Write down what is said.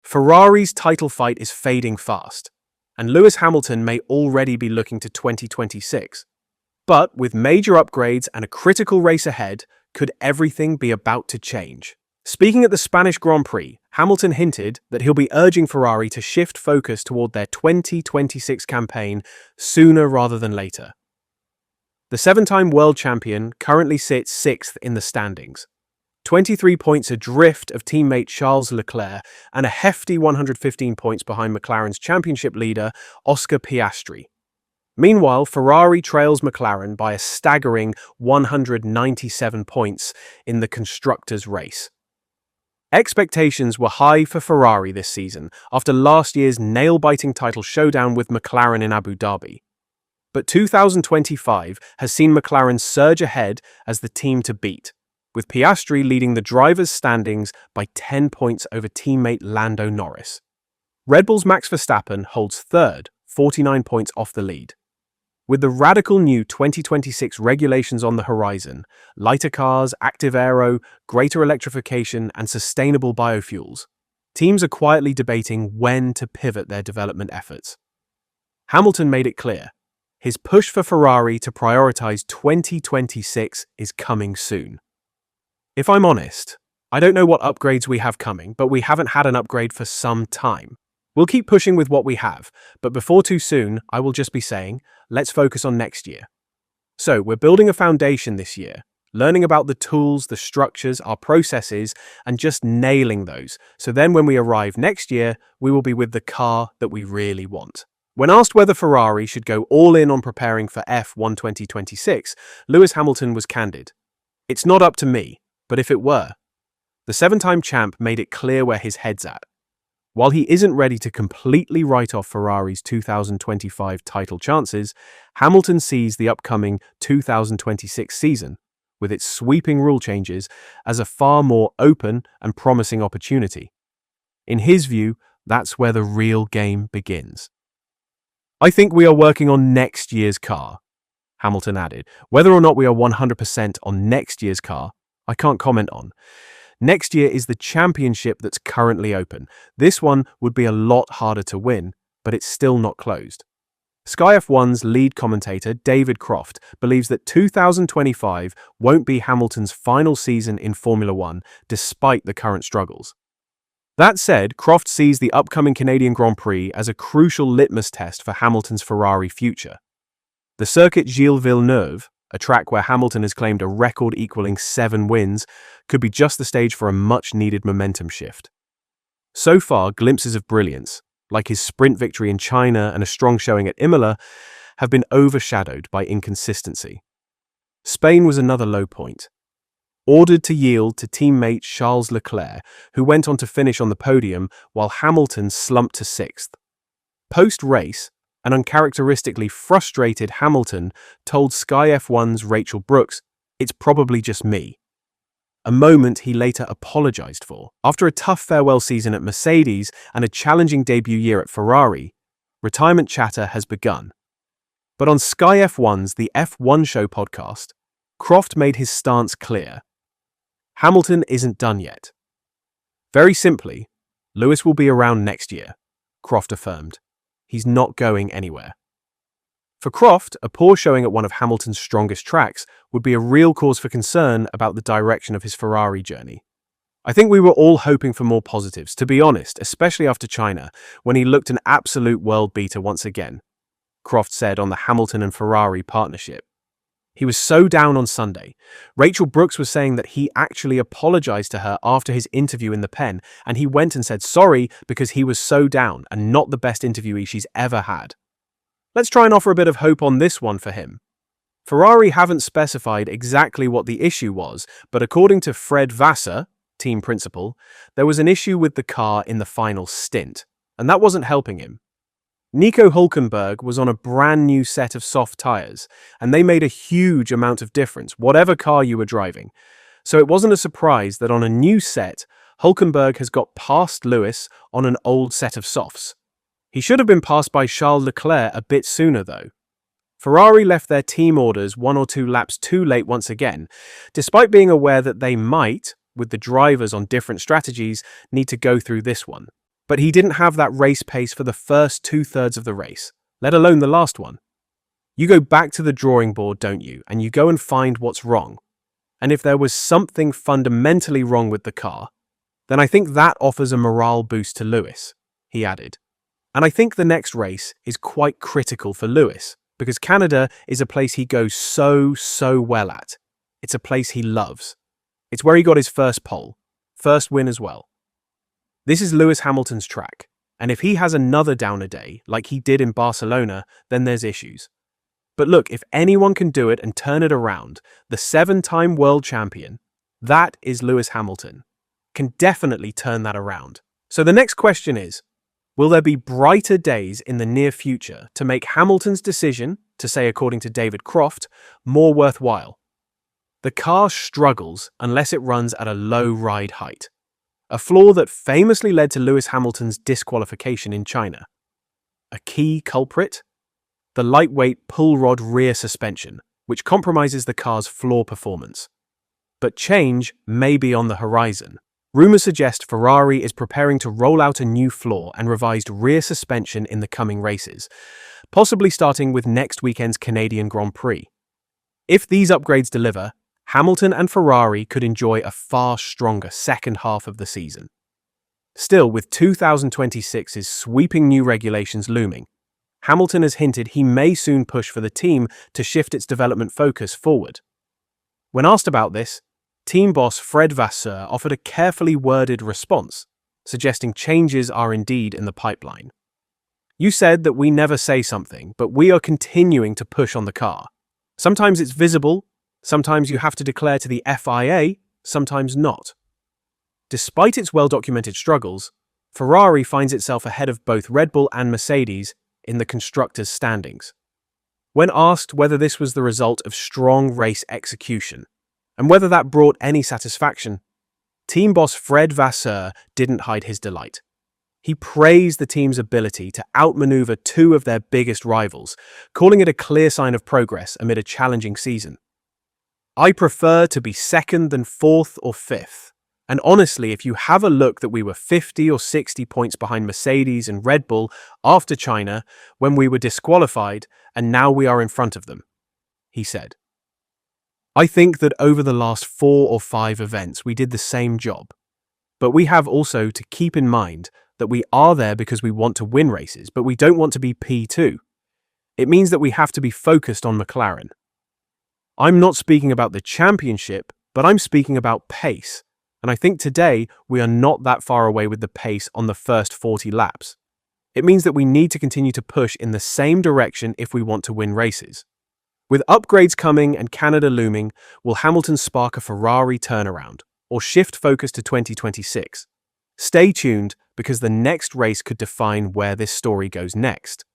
Ferrari's title fight is fading fast, and Lewis Hamilton may already be looking to 2026. But with major upgrades and a critical race ahead, could everything be about to change? Speaking at the Spanish Grand Prix, Hamilton hinted that he'll be urging Ferrari to shift focus toward their 2026 campaign sooner rather than later. The seven-time world champion currently sits sixth in the standings, 23 points adrift of teammate Charles Leclerc and a hefty 115 points behind McLaren's championship leader, Oscar Piastri. Meanwhile, Ferrari trails McLaren by a staggering 197 points in the constructors' race. Expectations were high for Ferrari this season after last year's nail-biting title showdown with McLaren in Abu Dhabi. But 2025 has seen McLaren surge ahead as the team to beat, with Piastri leading the drivers' standings by 10 points over teammate Lando Norris. Red Bull's Max Verstappen holds third, 49 points off the lead. With the radical new 2026 regulations on the horizon, lighter cars, active aero, greater electrification, and sustainable biofuels, teams are quietly debating when to pivot their development efforts. Hamilton made it clear. His push for Ferrari to prioritize 2026 is coming soon. If I'm honest, I don't know what upgrades we have coming, but we haven't had an upgrade for some time. We'll keep pushing with what we have, but before too soon, I will just be saying, let's focus on next year. So, we're building a foundation this year, learning about the tools, the structures, our processes, and just nailing those, so then when we arrive next year, we will be with the car that we really want. When asked whether Ferrari should go all in on preparing for F1 2026, Lewis Hamilton was candid. It's not up to me, but if it were. The seven-time champ made it clear where his head's at. While he isn't ready to completely write off Ferrari's 2025 title chances, Hamilton sees the upcoming 2026 season, with its sweeping rule changes, as a far more open and promising opportunity. In his view, that's where the real game begins. I think we are working on next year's car, Hamilton added. Whether or not we are 100% on next year's car, I can't comment on. Next year is the championship that's currently open. This one would be a lot harder to win, but it's still not closed. Sky F1's lead commentator, David Croft, believes that 2025 won't be Hamilton's final season in Formula One, despite the current struggles. That said, Croft sees the upcoming Canadian Grand Prix as a crucial litmus test for Hamilton's Ferrari future. The circuit Gilles Villeneuve, a track where Hamilton has claimed a record equaling 7 wins, could be just the stage for a much-needed momentum shift. So far, glimpses of brilliance, like his sprint victory in China and a strong showing at Imola, have been overshadowed by inconsistency. Spain was another low point. Ordered to yield to teammate Charles Leclerc, who went on to finish on the podium while Hamilton slumped to 6th. Post-race, an uncharacteristically frustrated Hamilton told Sky F1's Rachel Brooks, "It's probably just me." A moment he later apologized for. After a tough farewell season at Mercedes and a challenging debut year at Ferrari, retirement chatter has begun. But on Sky F1's The F1 Show podcast, Croft made his stance clear. Hamilton isn't done yet. Very simply, Lewis will be around next year, Croft affirmed. He's not going anywhere. For Croft, a poor showing at one of Hamilton's strongest tracks would be a real cause for concern about the direction of his Ferrari journey. I think we were all hoping for more positives, to be honest, especially after China, when he looked an absolute world beater once again, Croft said on the Hamilton and Ferrari partnership. He was so down on Sunday. Rachel Brooks was saying that he actually apologized to her after his interview in the pen, and he went and said sorry because he was so down and not the best interviewee she's ever had. Let's try and offer a bit of hope on this one for him. Ferrari haven't specified exactly what the issue was, but according to Fred Vasseur, team principal, there was an issue with the car in the final stint, and that wasn't helping him. Nico Hülkenberg was on a brand new set of soft tyres, and they made a huge amount of difference, whatever car you were driving. So it wasn't a surprise that on a new set, Hülkenberg has got past Lewis on an old set of softs. He should have been passed by Charles Leclerc a bit sooner though. Ferrari left their team orders 1 or 2 laps too late once again, despite being aware that they might, with the drivers on different strategies, need to go through this one. But he didn't have that race pace for the first two-thirds of the race, let alone the last one. You go back to the drawing board, don't you, and you go and find what's wrong. And if there was something fundamentally wrong with the car, then I think that offers a morale boost to Lewis, he added. And I think the next race is quite critical for Lewis, because Canada is a place he goes so well at. It's a place he loves. It's where he got his first pole, first win as well. This is Lewis Hamilton's track, and if he has another downer day, like he did in Barcelona, then there's issues. But look, if anyone can do it and turn it around, the 7-time world champion, that is Lewis Hamilton, can definitely turn that around. So the next question is, will there be brighter days in the near future to make Hamilton's decision, to say according to David Croft, more worthwhile? The car struggles unless it runs at a low ride height, a flaw that famously led to Lewis Hamilton's disqualification in China. A key culprit? The lightweight pull rod rear suspension, which compromises the car's floor performance. But change may be on the horizon. Rumors suggest Ferrari is preparing to roll out a new floor and revised rear suspension in the coming races, possibly starting with next weekend's Canadian Grand Prix. If these upgrades deliver, Hamilton and Ferrari could enjoy a far stronger second half of the season. Still, with 2026's sweeping new regulations looming, Hamilton has hinted he may soon push for the team to shift its development focus forward. When asked about this, team boss Fred Vasseur offered a carefully worded response, suggesting changes are indeed in the pipeline. You said that we never say something, but we are continuing to push on the car. Sometimes it's visible, sometimes you have to declare to the FIA, sometimes not. Despite its well-documented struggles, Ferrari finds itself ahead of both Red Bull and Mercedes in the constructors' standings. When asked whether this was the result of strong race execution, and whether that brought any satisfaction, team boss Fred Vasseur didn't hide his delight. He praised the team's ability to outmaneuver two of their biggest rivals, calling it a clear sign of progress amid a challenging season. I prefer to be second than fourth or fifth. And honestly, if you have a look that we were 50 or 60 points behind Mercedes and Red Bull after China when we were disqualified, and now we are in front of them, he said. I think that over the last 4 or 5 events we did the same job. But we have also to keep in mind that we are there because we want to win races, but we don't want to be P2. It means that we have to be focused on McLaren. I'm not speaking about the championship, but I'm speaking about pace. And I think today we are not that far away with the pace on the first 40 laps. It means that we need to continue to push in the same direction if we want to win races. With upgrades coming and Canada looming, will Hamilton spark a Ferrari turnaround or shift focus to 2026? Stay tuned because the next race could define where this story goes next.